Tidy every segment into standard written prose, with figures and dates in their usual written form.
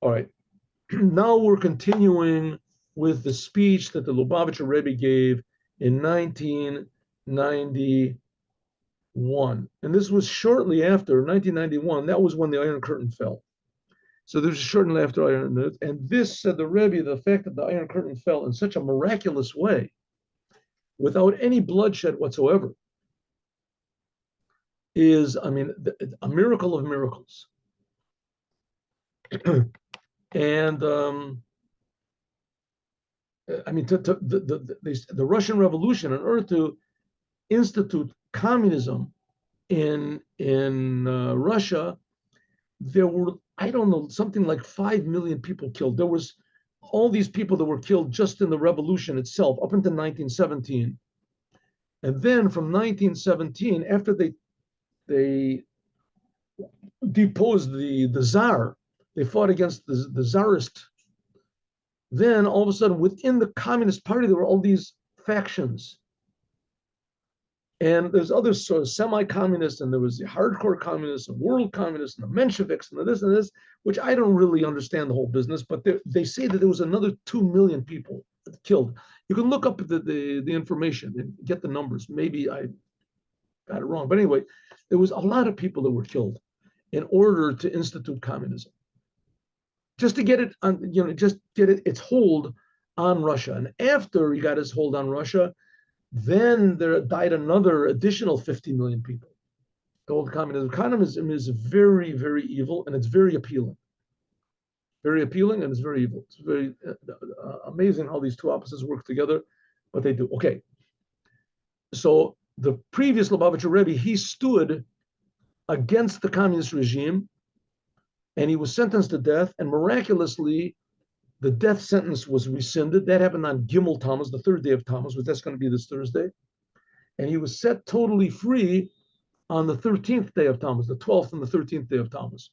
All right. Now we're continuing with the speech that the Lubavitcher Rebbe gave in 1991. And this was shortly after 1991. That was when the Iron Curtain fell. So this was shortly after Iron Curtain. And this, said the Rebbe, the fact that the Iron Curtain fell in such a miraculous way, without any bloodshed whatsoever, is, I mean, a miracle of miracles. And I mean, the Russian Revolution, in order to institute communism in Russia, there were, I don't know, something like 5 million people killed. There was all these people that were killed just in the revolution itself up until 1917. And then from 1917, after they deposed the Tsar, they fought against the Tsarist. Then all of a sudden, within the Communist Party, there were all these factions. And there's other sort of semi-communists, and there was the hardcore communists, and world communists, and the Mensheviks, and this, which I don't really understand the whole business, but they say that there was another 2 million people killed. You can look up the information and get the numbers. Maybe I got it wrong. But anyway, there was a lot of people that were killed in order to institute communism. Just to get it on, just get its hold on Russia. And after he got his hold on Russia, then there died another additional 50 million people. The old communism. Communism is very, very evil, and it's very appealing. Very appealing, and it's very evil. It's very amazing how these two opposites work together, but they do. Okay. So the previous Lubavitcher Rebbe, he stood against the communist regime, and he was sentenced to death, and miraculously, the death sentence was rescinded. That happened on Gimel Tammuz, the third day of Tammuz, which that's going to be this Thursday. And he was set totally free on the 13th day of Tammuz, the 12th and the 13th day of Tammuz,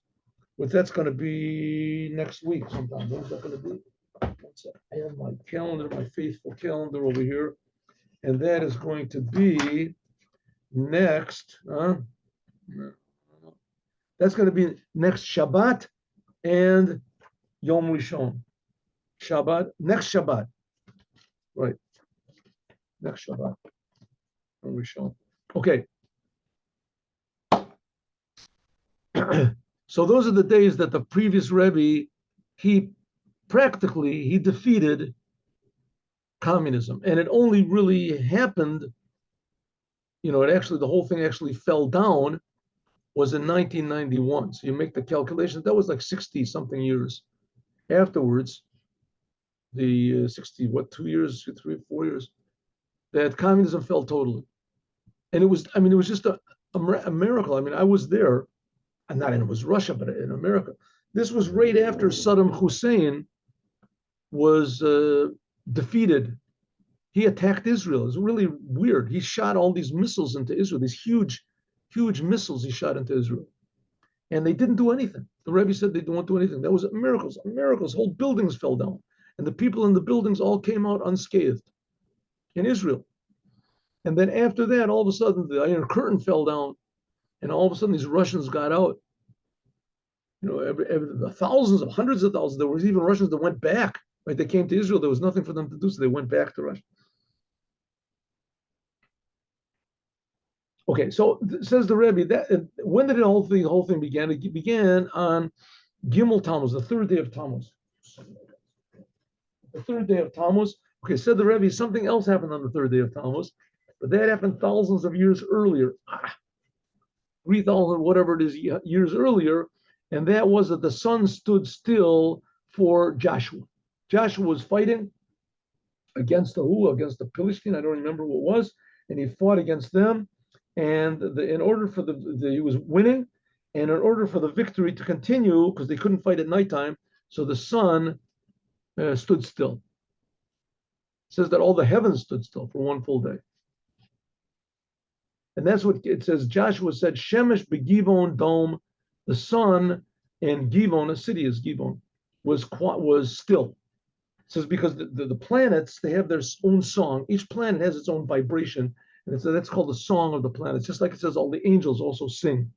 which that's going to be next week sometime. When's that going to be? I have my calendar, my faithful calendar over here. And that is going to be next. That's going to be next Shabbat and Yom Rishon. Shabbat, next Shabbat. Right. Next Shabbat. Yom Rishon. Okay. So those are the days that the previous Rebbe, he defeated communism. And it only really happened, the whole thing actually fell down was in 1991. So you make the calculation, that was like 60 something years afterwards, the 60, 2 years, 3, 4 years, that communism fell totally. And it was just a miracle. I mean, I was there, and not in, it was Russia, but in America. This was right after Saddam Hussein was defeated. He attacked Israel. It was really weird. He shot all these missiles into Israel, these huge missiles he shot into Israel. And they didn't do anything. The Rebbe said they didn't do anything. That was miracles. Whole buildings fell down. And the people in the buildings all came out unscathed in Israel. And then after that, all of a sudden, the Iron Curtain fell down. And all of a sudden, these Russians got out. The thousands of, hundreds of thousands. There was even Russians that went back. Right? They came to Israel. There was nothing for them to do, so they went back to Russia. Okay, so says the Rebbe, that when did the whole thing begin? It began on Gimel Tammuz, the third day of Tammuz. The third day of Tammuz. Okay, said the Rebbe, something else happened on the third day of Tammuz, but that happened thousands of years earlier, 3,000 whatever it is years earlier, and that was that the sun stood still for Joshua. Joshua was fighting against the Philistine, I don't remember what it was, and he fought against them. And in order for he was winning, and in order for the victory to continue, because they couldn't fight at nighttime, so the sun stood still. It says that all the heavens stood still for one full day. And that's what it says. Joshua said, Shemesh beGivon dome, the sun in Givon, a city is Givon, was still. It says because the planets, they have their own song. Each planet has its own vibration. And that's called the song of the planets. Just like it says, all the angels also sing.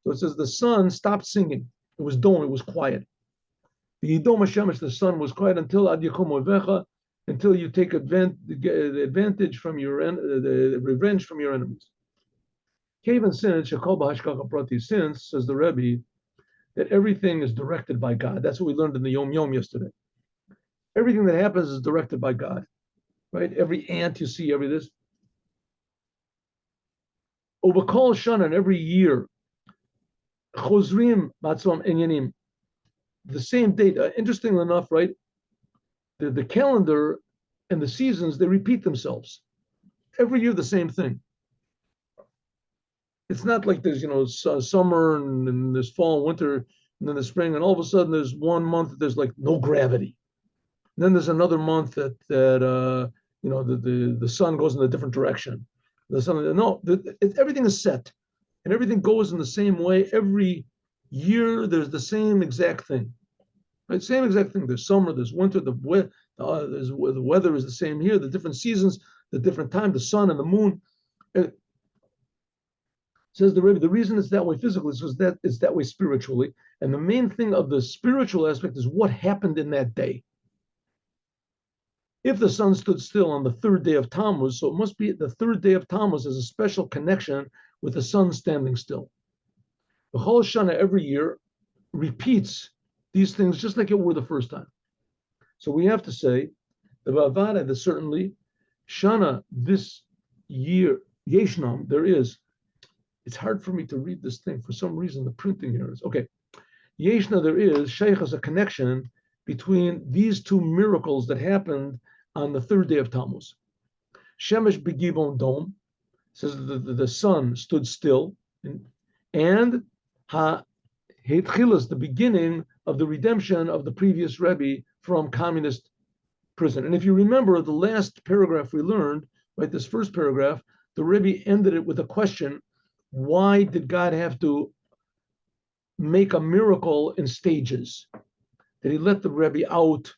So it says the sun stopped singing. It was dull. It was quiet. The sun was quiet until Ad Yakom Ovecha, until you take the advantage from the revenge from your enemies. Since, says the Rebbe, that everything is directed by God. That's what we learned in the Yom Yom yesterday. Everything that happens is directed by God, right? Every ant you see, every this. Ubakol Shana, every year, Chozrim Matzvam Enyanim, the same date. Interestingly enough, right? The calendar and the seasons, they repeat themselves. Every year, the same thing. It's not like there's, summer and there's fall and winter and then the spring, and all of a sudden there's one month that there's like no gravity. And then there's another month that the sun goes in a different direction. Everything is set, and everything goes in the same way. Every year there's the same exact thing, right? Same exact thing. There's summer, there's winter, the weather is the same here. The different seasons, the different time, the sun and the moon. Says the Rebbe, the reason it's that way physically is because that is that way spiritually. And the main thing of the spiritual aspect is what happened in that day. If the sun stood still on the third day of Tammuz, so it must be the third day of Tammuz has a special connection with the sun standing still. The whole Shana every year repeats these things just like it were the first time. So we have to say, the Bavada, that certainly, Shana, this year, Yeshnam, there is. It's hard for me to read this thing. For some reason, the printing errors. Okay. Yeshna, there is, Sheikh has a connection between these two miracles that happened on the third day of Tammuz. Shemesh begivon dom, says the sun stood still, and ha-hetchilas, the beginning of the redemption of the previous Rebbe from communist prison. And if you remember the last paragraph we learned, right, this first paragraph, the Rebbe ended it with a question: why did God have to make a miracle in stages? That he let the Rebbe out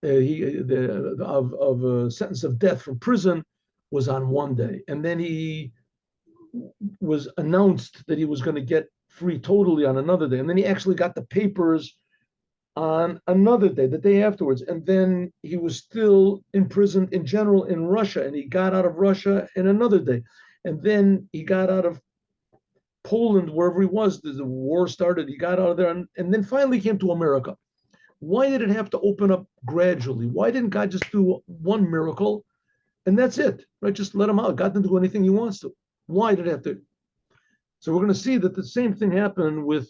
of a sentence of death from prison was on one day, and then he was announced that he was going to get free totally on another day, and then he actually got the papers on another day, the day afterwards, and then he was still imprisoned in general in Russia, and he got out of Russia in another day. And then he got out of Poland, wherever he was, the war started, he got out of there, and then finally came to America. Why did it have to open up gradually? Why didn't God just do one miracle and that's it, right? Just let him out. God didn't do anything he wants to. Why did it have to? So we're going to see that the same thing happened with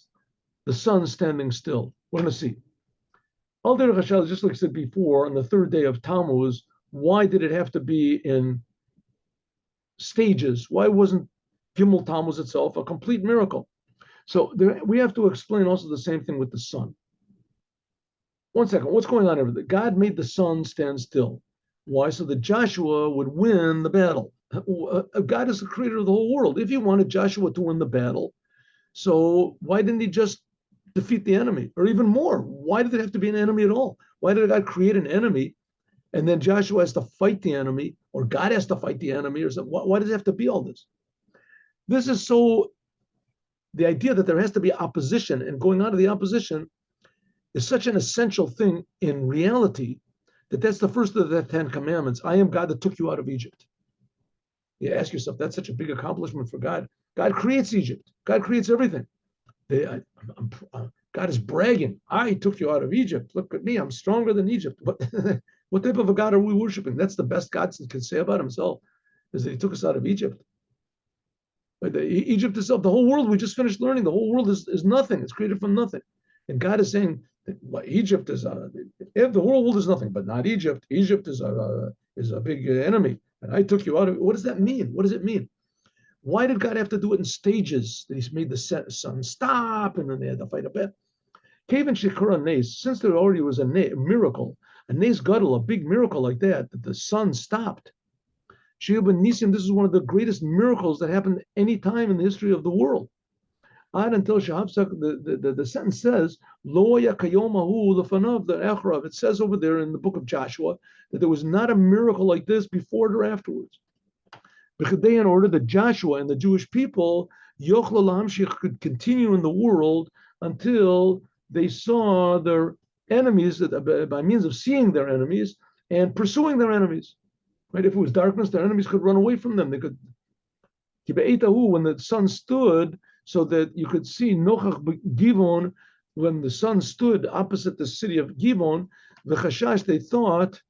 the sun standing still. We're going to see. Al derech hashal, just like I said before, on the third day of Tammuz, why did it have to be in stages? Why wasn't Gimel Tammuz itself a complete miracle? So we have to explain also the same thing with the sun. One second, what's going on over there? God made the sun stand still. Why? So that Joshua would win the battle. God is the creator of the whole world. If he wanted Joshua to win the battle, so why didn't he just defeat the enemy? Or even more, why did it have to be an enemy at all? Why did God create an enemy and then Joshua has to fight the enemy, or God has to fight the enemy, or something? Why does it have to be all this? This is so, the idea that there has to be opposition, and going out of the opposition is such an essential thing in reality that that's the first of the 10 commandments. I am God that took you out of Egypt. You ask yourself, that's such a big accomplishment for God. God creates Egypt. God creates everything. God is bragging. I took you out of Egypt. Look at me. I'm stronger than Egypt. What type of a God are we worshiping? That's the best God can say about himself, is that he took us out of Egypt. But Egypt itself, the whole world, we just finished learning, the whole world is nothing. It's created from nothing. And God is saying that Egypt is, if the whole world is nothing, but not Egypt. Egypt is a big enemy. And I took you out of it. What does that mean? What does it mean? Why did God have to do it in stages? That he's made the sun stop, and then they had to fight a battle. Kaven Shekura Nes, since there already was a miracle, a Nes Gadol, a big miracle like that the sun stopped. Sheyuben Nisim, this is one of the greatest miracles that happened any time in the history of the world. Until Shahabsak, the sentence says, Lo Yakayomahu Lefanav the Echrav. It says over there in the book of Joshua that there was not a miracle like this before or afterwards. In order that Joshua and the Jewish people, Yochla Lamshich, could continue in the world until they saw their enemies by means of seeing their enemies and pursuing their enemies. Right? If it was darkness, their enemies could run away from them. They could. When the sun stood, so that you could see Nochach Givon, when the sun stood opposite the city of Givon, the Chashash, they thought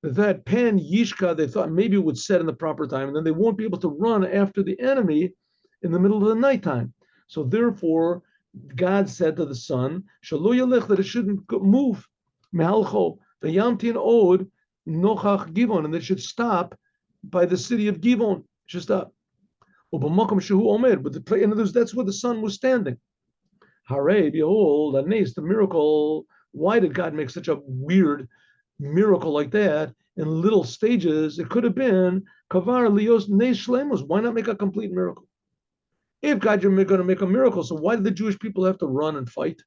that Pan Yishka, they thought maybe it would set in the proper time, and then they won't be able to run after the enemy in the middle of the nighttime. So therefore, God said to the sun, that it shouldn't move. Mehalcho, the Yamtin Od, Nochach Givon, and it should stop by the city of Givon. It should stop. But in other words, that's where the sun was standing. Hare, behold, Anes, the miracle. Why did God make such a weird miracle like that in little stages? It could have been Kavar Lios Nes Shlemos. Why not make a complete miracle? If God, you're going to make a miracle, so why did the Jewish people have to run and fight?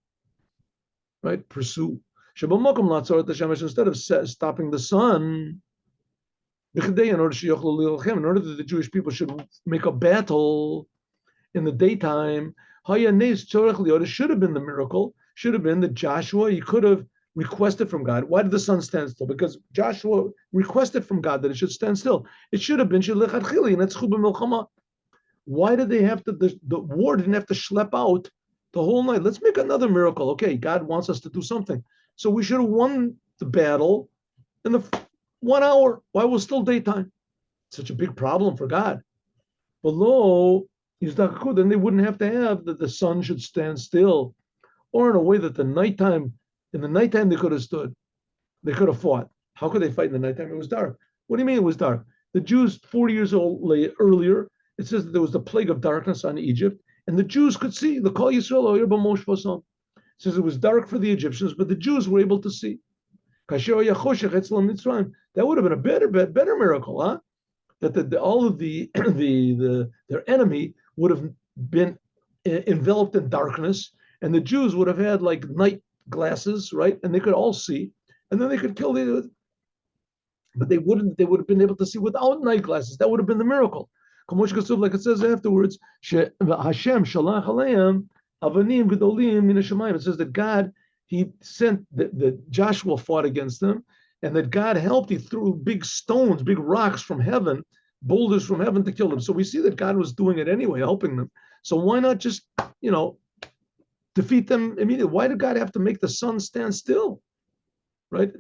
Right? Pursue. Instead of stopping the sun, in order that the Jewish people should make a battle in the daytime, it should have been the miracle, should have been that Joshua, he could have requested from God. Why did the sun stand still? Because Joshua requested from God that it should stand still. It should have been, why did they have to, the war didn't have to schlep out the whole night. Let's make another miracle. Okay, God wants us to do something. So we should have won the battle in the 1 hour while it was still daytime. Such a big problem for God. Below, then they wouldn't have to have that the sun should stand still, or in a way that in the nighttime they could have stood. They could have fought. How could they fight in the nighttime? It was dark. What do you mean it was dark? The Jews, 40 years earlier, it says that there was the plague of darkness on Egypt, and the Jews could see. The Kol Yisrael, it says it was dark for the Egyptians, but the Jews were able to see. That would have been a better miracle, huh? That all of their enemy would have been enveloped in darkness, and the Jews would have had like night glasses, right? And they could all see, and then they could kill but they wouldn't. They would have been able to see without night glasses. That would have been the miracle. Like it says afterwards, Hashem shalach aleim avanim gedolim min hashamayim. It says that God, he sent that Joshua fought against them, and that God helped. He threw big stones, big rocks from heaven, boulders from heaven to kill them. So we see that God was doing it anyway, helping them. So why not just, defeat them immediately? Why did God have to make the sun stand still? Right?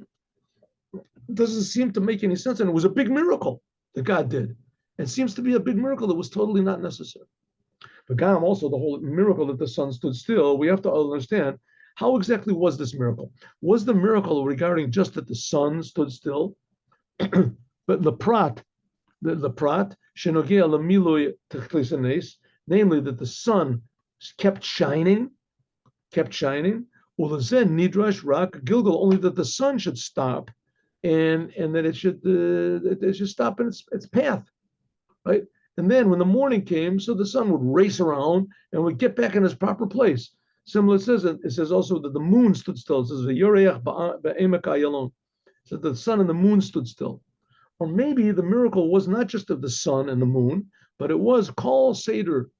It doesn't seem to make any sense. And it was a big miracle that God did. It seems to be a big miracle that was totally not necessary. But God, also the whole miracle that the sun stood still, we have to understand how exactly was this miracle? Was the miracle regarding just that the sun stood still? But the prat, shenogea lamiloi techlisanes, namely that the sun kept shining, Ulazen nidrash rak gilgal, only that the sun should stop, and that it should stop in its path, right? And then when the morning came, so the sun would race around and would get back in its proper place. Similar, it says also that the moon stood still. It says so the sun and the moon stood still. Or maybe the miracle was not just of the sun and the moon, but it was Kol Seder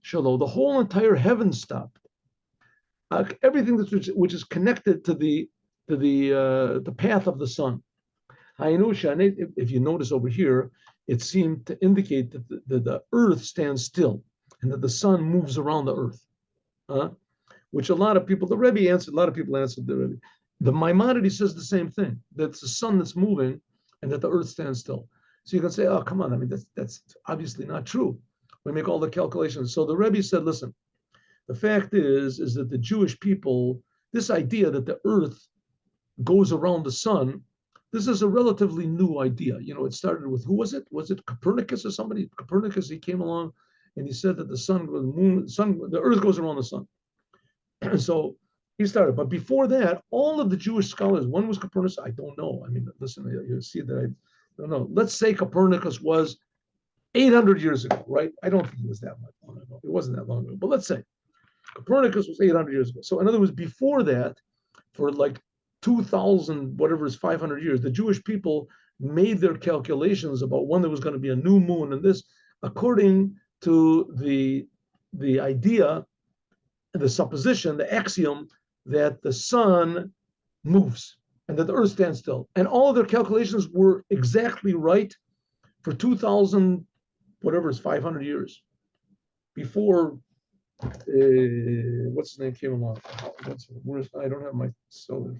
Shalom. The whole entire heaven stopped. Everything which is connected to the path of the sun. If you notice over here, it seemed to indicate that the earth stands still and that the sun moves around the earth. Which a lot of people, the Rebbe answered, a lot of people answered the Rebbe. The Maimonides says the same thing, that it's the sun that's moving and that the earth stands still. So you can say, oh, come on, I mean, that's obviously not true. We make all the calculations. So the Rebbe said, listen, the fact is that the Jewish people, this idea that the earth goes around the sun, this is a relatively new idea. It started with, who was it? Was it Copernicus or somebody? Copernicus, he came along and he said that the earth goes around the sun. So he started. But before that, all of the Jewish scholars, one was Copernicus, I don't know. I mean, listen, you see that I don't know. Let's say Copernicus was 800 years ago, right? I don't think it was that much long ago. It wasn't that long ago. But let's say Copernicus was 800 years ago. So in other words, before that, for like 2,000, whatever is 500 years, the Jewish people made their calculations about when there was going to be a new moon and this, according to the idea, the supposition, the axiom that the sun moves and that the earth stands still. And all of their calculations were exactly right for 2,000, whatever is 500 years before, what's his name came along. I don't have my solar.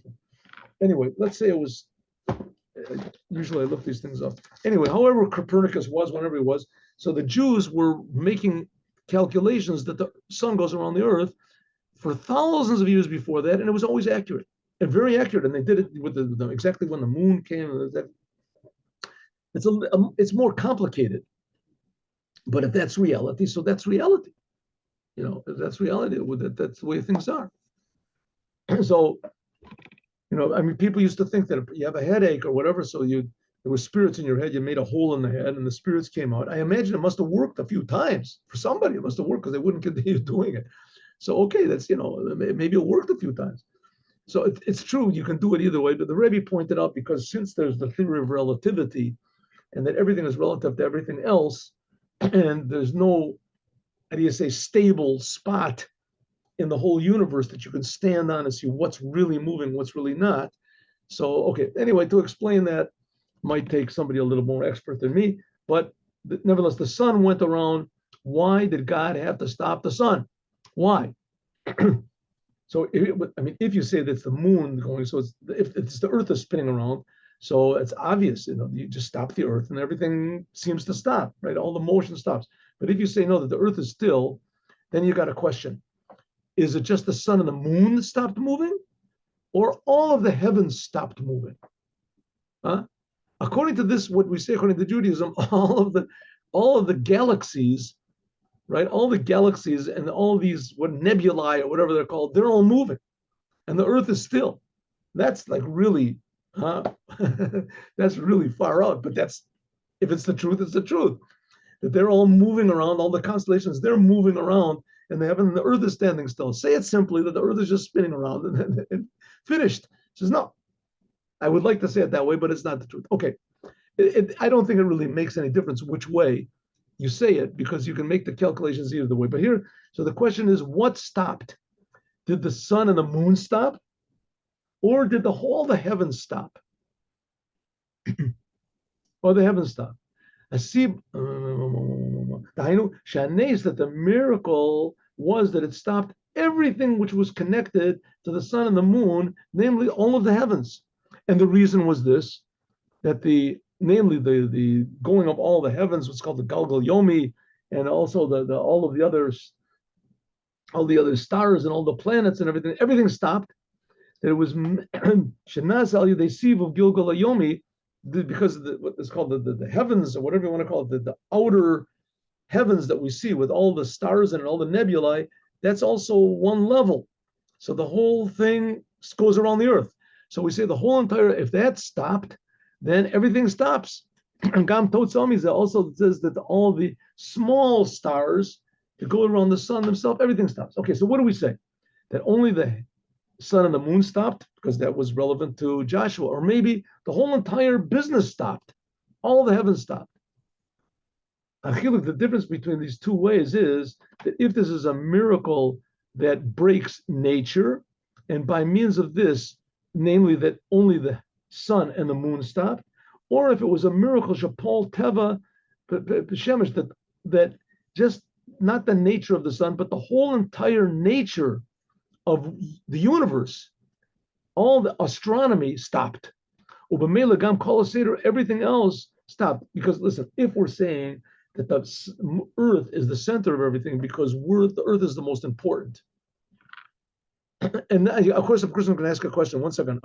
Anyway, let's say it was, usually I look these things up. Anyway, however Copernicus was, whenever he was, so the Jews were making calculations that the sun goes around the earth for thousands of years before that, and it was always accurate and very accurate. And they did it with exactly when the moon came. It's more complicated, but if that's reality, so that's reality. If that's reality, that's the way things are. So, I mean, people used to think that if you have a headache or whatever, so there were spirits in your head, you made a hole in the head and the spirits came out. I imagine it must have worked a few times. For somebody, it must have worked because they wouldn't continue doing it. So, okay, that's, maybe it worked a few times. So it's true, you can do it either way, but the Rebbe pointed out, because since there's the theory of relativity and that everything is relative to everything else, and there's no, how do you say, stable spot in the whole universe that you can stand on and see what's really moving, what's really not. So, okay, anyway, to explain that might take somebody a little more expert than me, but nevertheless, the sun went around. Why did God have to stop the sun? Why? So, if you say that's the moon going, so if it's the earth is spinning around, so it's obvious, you just stop the earth and everything seems to stop, right? All the motion stops. But if you say no, that the earth is still, then you got a question. Is it just the sun and the moon that stopped moving? Or all of the heavens stopped moving? Huh? According to this, what we say, according to Judaism, all of the galaxies, right? All the galaxies and all these nebulae or whatever they're called, they're all moving. And the earth is still. That's like really, that's really far out. But if it's the truth, it's the truth. That they're all moving around, all the constellations, they're moving around, and the earth is standing still. Say it simply, that the earth is just spinning around and finished. Says, no, I would like to say it that way, but it's not the truth. Okay. I don't think it really makes any difference which way you say it, because you can make the calculations either way. But here, so the question is, what stopped? Did the sun and the moon stop? Or did all the heavens stop? Or the heavens stop? I see that the miracle was that it stopped everything which was connected to the sun and the moon, namely all of the heavens. And the reason was this, that the going of all the heavens, what's called the Galgal Yomi, and also all of the others, all the other stars and all the planets and everything stopped. That it was Shanaz al Yadesiv of Gilgal Yomi, because of what is called the heavens, or whatever you want to call it, the outer heavens that we see with all the stars and all the nebulae, that's also one level. So the whole thing goes around the earth. So we say the whole entire, if that stopped, then everything stops. And Gam Totzami also says that all the small stars that go around the sun themselves, everything stops. Okay, so what do we say? That only the sun and the moon stopped because that was relevant to Joshua, or maybe the whole entire business stopped, all the heavens stopped. The difference between these two ways is that if this is a miracle that breaks nature, and by means of this, namely that only the sun and the moon stopped, or if it was a miracle Shapal Teva Shemesh, that just not the nature of the sun, but the whole entire nature of the universe, all the astronomy stopped. Everything else stopped. Because listen, if we're saying that the earth is the center of everything because the earth is the most important. And of course, I'm going to ask a question. 1 second.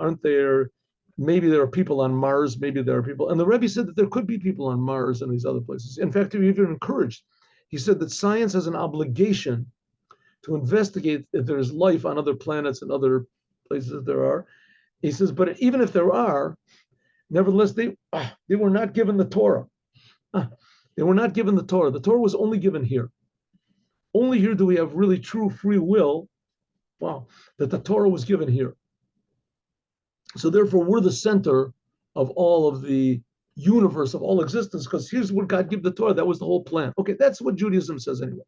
Maybe there are people on Mars, maybe there are people. And the Rebbe said that there could be people on Mars and these other places. In fact, he even encouraged. He said that science has an obligation to investigate if there's life on other planets and other places that there are. He says, but even if there are, nevertheless, they were not given the Torah. They were not given the Torah. The Torah was only given here. Only here do we have really true free will. Wow, that the Torah was given here. So therefore, we're the center of all of the universe, of all existence, because here's what God gave the Torah. That was the whole plan. Okay, that's what Judaism says anyway.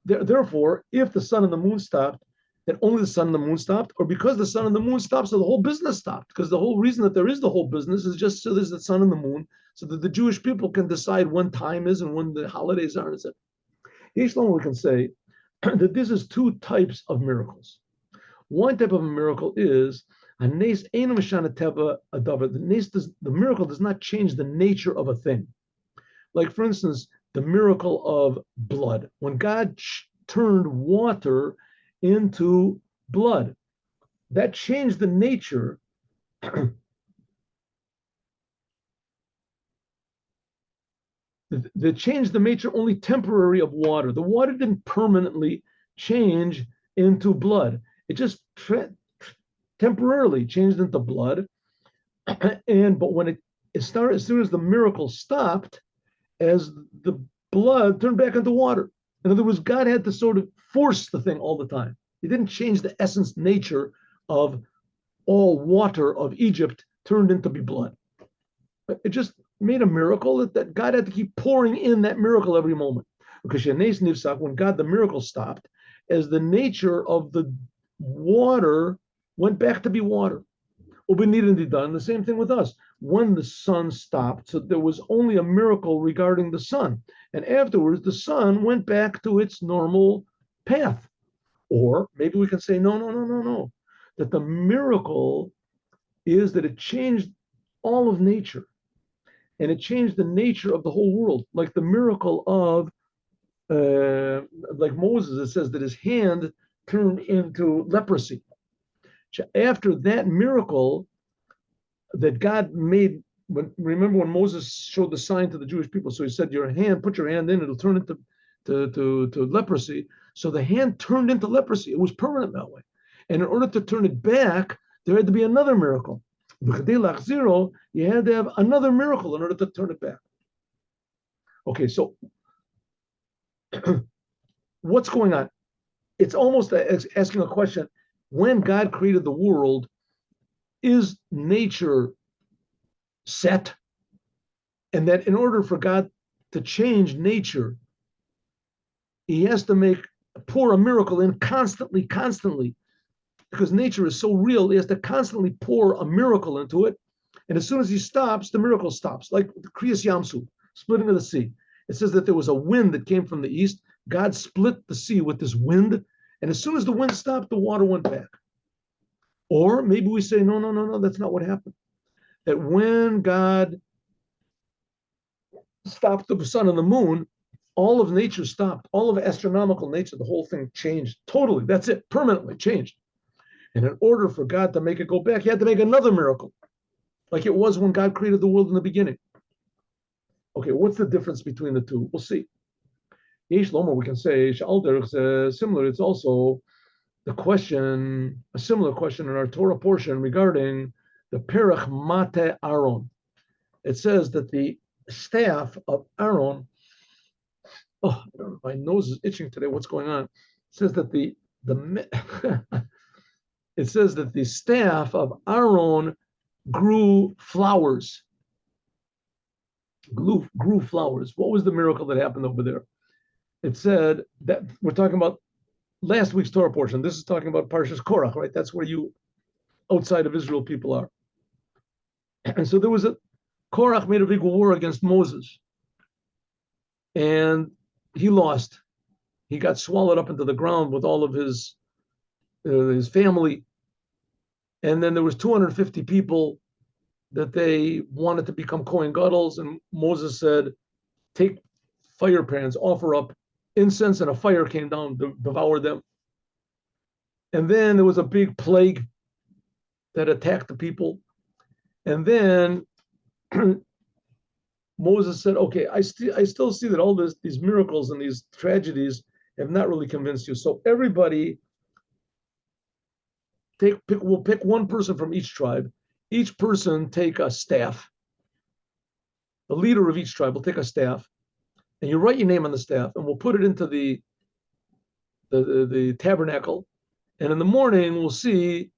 Therefore, if the sun and the moon stopped, then only the sun and the moon stopped, or because the sun and the moon stopped, so the whole business stopped. Because the whole reason that there is the whole business is just so there's the sun and the moon, so that the Jewish people can decide when time is and when the holidays are. And each one we can say that this is two types of miracles. One type of a miracle is a nes ein mishana teva adavar. The miracle does not change the nature of a thing. Like, for instance, the miracle of blood. When God turned water into blood, that changed the nature. That changed the nature only temporary of water. The water didn't permanently change into blood. It just temporarily changed into blood. But when it started, as soon as the miracle stopped, as the blood turned back into water. In other words, God had to sort of force the thing all the time. He didn't change the essence nature of all water of Egypt turned into be blood. It just made a miracle that God had to keep pouring in that miracle every moment. Because when God, the miracle stopped, as the nature of the water went back to be water. Done. The same thing with us. When the sun stopped, so there was only a miracle regarding the sun. And afterwards, the sun went back to its normal path. Or maybe we can say, no. That the miracle is that it changed all of nature. And it changed the nature of the whole world. Like the miracle of, like Moses, it says that his hand turned into leprosy. After that miracle that God made, remember when Moses showed the sign to the Jewish people, so he said, put your hand in, it'll turn into to leprosy. So the hand turned into leprosy. It was permanent that way. And in order to turn it back, there had to be another miracle. You had to have another miracle in order to turn it back. Okay, so what's going on? It's almost asking a question. When God created the world, is nature set? And that in order for God to change nature, he has to pour a miracle in constantly, because nature is so real, he has to constantly pour a miracle into it. And as soon as he stops, the miracle stops, like the Kriyas Yamsuf, splitting of the sea. It says that there was a wind that came from the east. God split the sea with this wind. And as soon as the wind stopped, the water went back. Or maybe we say, no, that's not what happened. That when God stopped the sun and the moon, all of nature stopped. All of astronomical nature, the whole thing changed totally. That's it, permanently changed. And in order for God to make it go back, he had to make another miracle, like it was when God created the world in the beginning. Okay, what's the difference between the two? We'll see. Yesh Lomer, we can say, similar. It's also a similar question in our Torah portion regarding the Perach Mate Aaron. It says that the staff of Aaron, I don't know, my nose is itching today. What's going on? It says that it says that the staff of Aaron grew flowers. Grew flowers. What was the miracle that happened over there? It said that we're talking about last week's Torah portion. This is talking about Parshas Korach, right? That's where you outside of Israel people are. And so there was Korach made a big war against Moses. And he lost. He got swallowed up into the ground with all of his family. And then there was 250 people that they wanted to become Kohen Gadol, and Moses said, take fire pans, offer up incense, and a fire came down to devour them. And then there was a big plague that attacked the people. And then Moses said, okay, I still see that all these miracles and these tragedies have not really convinced you. So everybody we'll pick one person from each tribe. Each person take a staff. The leader of each tribe will take a staff, and you write your name on the staff, and we'll put it into the tabernacle. And in the morning, we'll see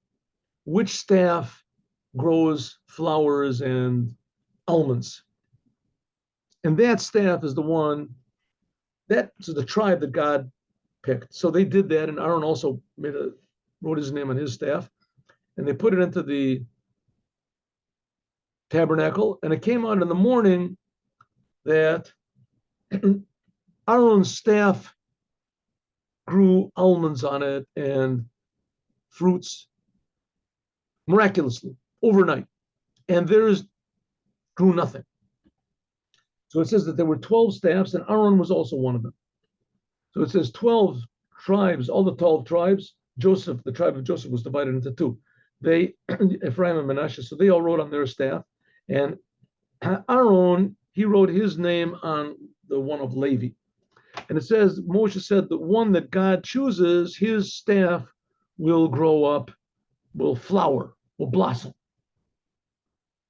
which staff grows flowers and almonds. And that staff is the one that's the tribe that God picked. So they did that, and Aaron also wrote his name on his staff, and they put it into the tabernacle, and it came out in the morning that Aaron's staff grew almonds on it and fruits miraculously overnight, and theirs grew nothing. So it says that there were 12 staffs, and Aaron was also one of them. So it says 12 tribes, all the 12 tribes. Joseph, the tribe of Joseph, was divided into two. They, Ephraim and Manasseh, so they all wrote on their staff. And Aaron, he wrote his name on the one of Levi. And it says, Moshe said, the one that God chooses, his staff will grow up, will flower, will blossom.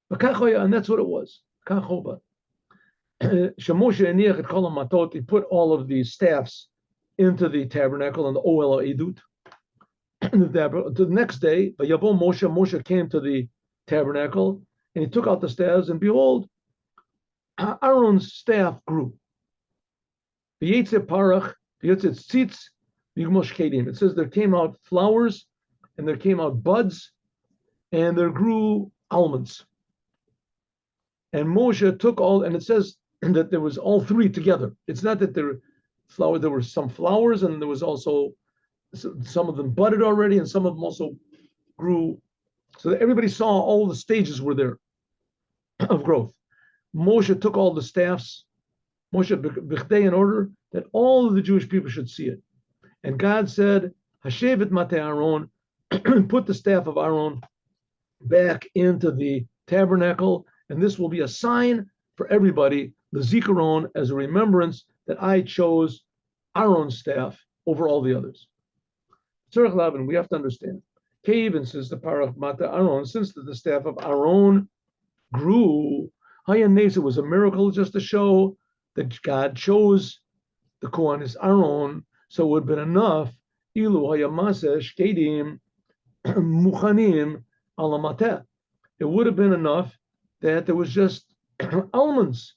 And that's what it was. He put all of these staffs into the tabernacle and the Oel Edut. The next day, Moshe came to the tabernacle and he took out the staffs, and behold, Aaron's staff grew. It says there came out flowers and there came out buds and there grew almonds. And Moshe took all, and it says that there was all three together. It's not that there were some flowers, and there was also some of them budded already, and some of them also grew. So that everybody saw all the stages were there of growth. Moshe took all the staffs, Moshe b'chdei, in order that all of the Jewish people should see it. And God said, Hashevet mate Aaron, put the staff of Aaron back into the tabernacle, and this will be a sign for everybody, the Zikaron, as a remembrance that I chose Aaron's staff over all the others. Tzarech Lavin, we have to understand. Even since the parach mata Aaron, since the staff of Aaron grew, Hayan was a miracle just to show that God chose the Kohanis Aaron, so it would have been enough. Ilu hayamase shkedim muchanim alamateh. It would have been enough that there was just almonds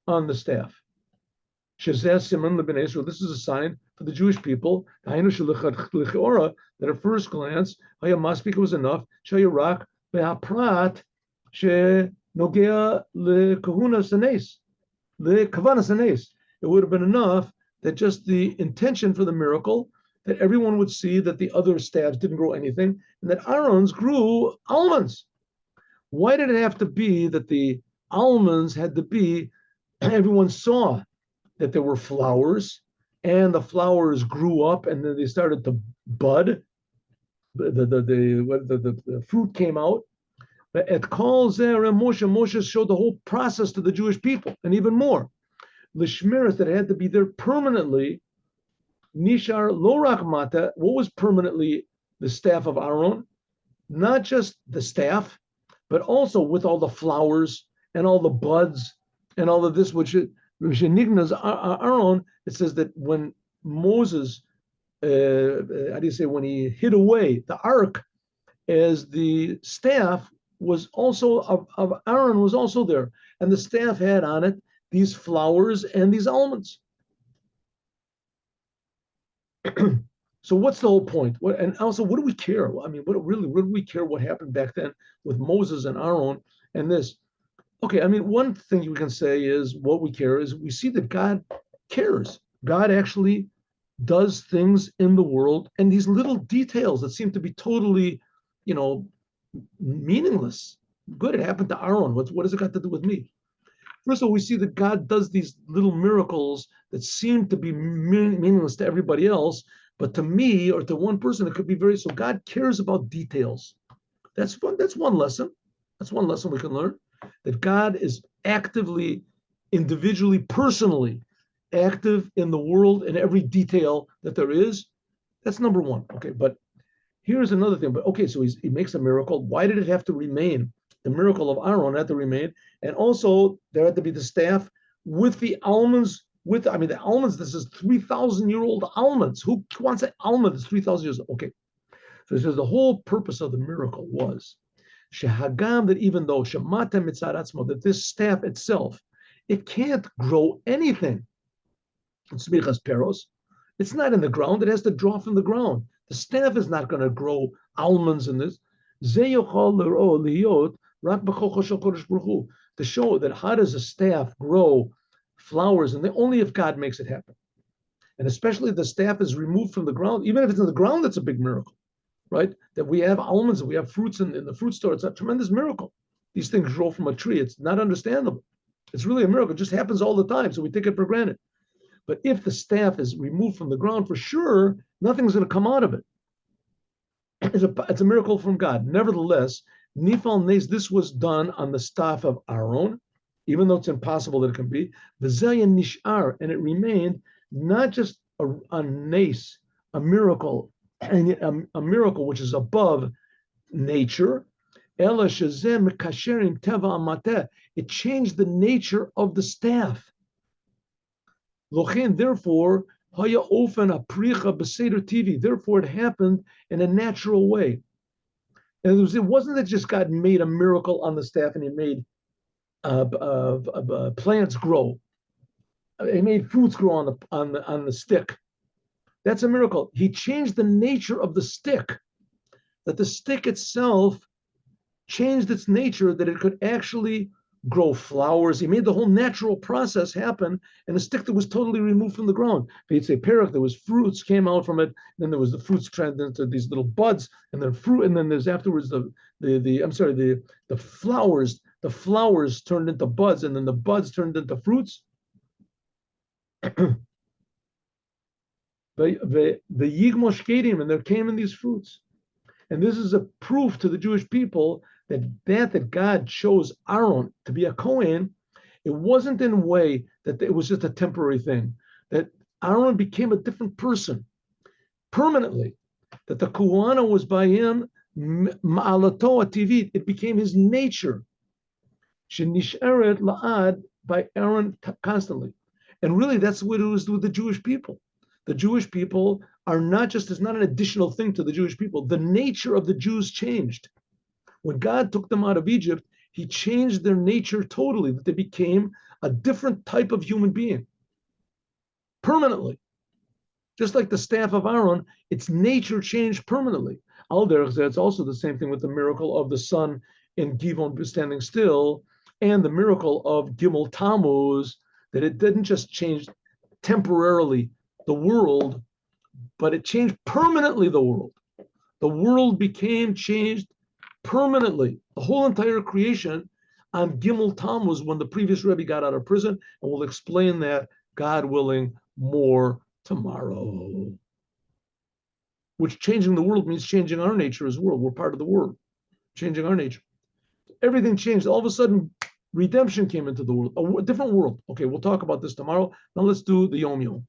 on the staff. So this is a sign for the Jewish people that at first glance, it was enough. It would have been enough that just the intention for the miracle, that everyone would see that the other staffs didn't grow anything, and that Aaron's grew almonds. Why did it have to be that the almonds had to be, everyone saw that there were flowers, and the flowers grew up, and then they started to bud, the fruit came out. But at Kol Zera Moshe showed the whole process to the Jewish people, and even more. Lishmeres, that it had to be there permanently. Nishar Lorak Mata, what was permanently the staff of Aaron? Not just the staff, but also with all the flowers and all the buds and all of this, which Nignas Aaron, it says that when Moses, when he hid away the ark, as the staff was also of Aaron was also there, and the staff had on it these flowers and these almonds. So what's the whole point? And also, what do we care? I mean, what do we care what happened back then with Moses and Aaron and this? Okay, I mean, one thing we can say is what we care is we see that God cares. God actually does things in the world, and these little details that seem to be totally, meaningless. Good, it happened to Aaron. What has it got to do with me? First of all, we see that God does these little miracles that seem to be meaningless to everybody else, but to me or to one person, it could be so God cares about details. That's one lesson. That's one lesson we can learn, that God is actively, individually, personally active in the world in every detail that there is. That's number one. Okay, but here's another thing. But okay, so he makes a miracle. Why did it have to remain? The miracle of Aaron had to remain, and also there had to be the staff with the almonds. The almonds. This is 3,000-year-old almonds. Who wants an almond that's 3,000 years old? Okay, so it says the whole purpose of the miracle was shehagam, that even though shemata mitzaratzmo, that this staff itself, it can't grow anything. Tzmichas peros. It's not in the ground. It has to draw from the ground. The staff is not going to grow almonds in this. To show that how does a staff grow flowers, and only if God makes it happen. And especially if the staff is removed from the ground, even if it's in the ground, that's a big miracle, right? That we have almonds and we have fruits in the fruit store. It's a tremendous miracle. These things grow from a tree. It's not understandable. It's really a miracle. It just happens all the time. So we take it for granted. But if the staff is removed from the ground, for sure, nothing's going to come out of it. It's a miracle from God. Nevertheless, Nifal Nes, this was done on the staff of Aaron, even though it's impossible that it can be. V'zayin nishar, and it remained not just a nes, a miracle, and a miracle which is above nature. Ela shezem kasherim teva amateh. It changed the nature of the staff. Lochen, therefore, haya ofen apricha b'seder TV. Therefore, it happened in a natural way. And it wasn't that just God made a miracle on the staff and He made plants grow. He made fruits grow on the stick. That's a miracle. He changed the nature of the stick. That the stick itself changed its nature, that it could actually grow flowers. He made the whole natural process happen, and a stick that was totally removed from the ground. He'd say perek, there was fruits came out from it, then there was the fruits turned into these little buds, and then fruit, and then there's afterwards the flowers. The flowers turned into buds, and then the buds turned into fruits. The yigmosh kedim, and there came in these fruits. And this is a proof to the Jewish people that God chose Aaron to be a Kohen. It wasn't in a way that it was just a temporary thing, that Aaron became a different person permanently, that the Kuhana was by him, ma'alato ativit, it became his nature. Shenisheret la'ad, by Aaron constantly. And really that's what it was with the Jewish people. The Jewish people are not just, it's not an additional thing to the Jewish people. The nature of the Jews changed. When God took them out of Egypt, He changed their nature totally, that they became a different type of human being, permanently. Just like the staff of Aaron, its nature changed permanently. It's also the same thing with the miracle of the sun in Givon standing still, and the miracle of Gimel Tammuz, that it didn't just change temporarily the world, but it changed permanently the world. The world became changed permanently. The whole entire creation on Gimel Tammuz, when the previous Rebbe got out of prison, and we'll explain that, God willing, more tomorrow. Which changing the world means changing our nature as well. We're part of the world, changing our nature. Everything changed. All of a sudden, redemption came into the world, a different world. Okay, we'll talk about this tomorrow. Now let's do the Yom Yom.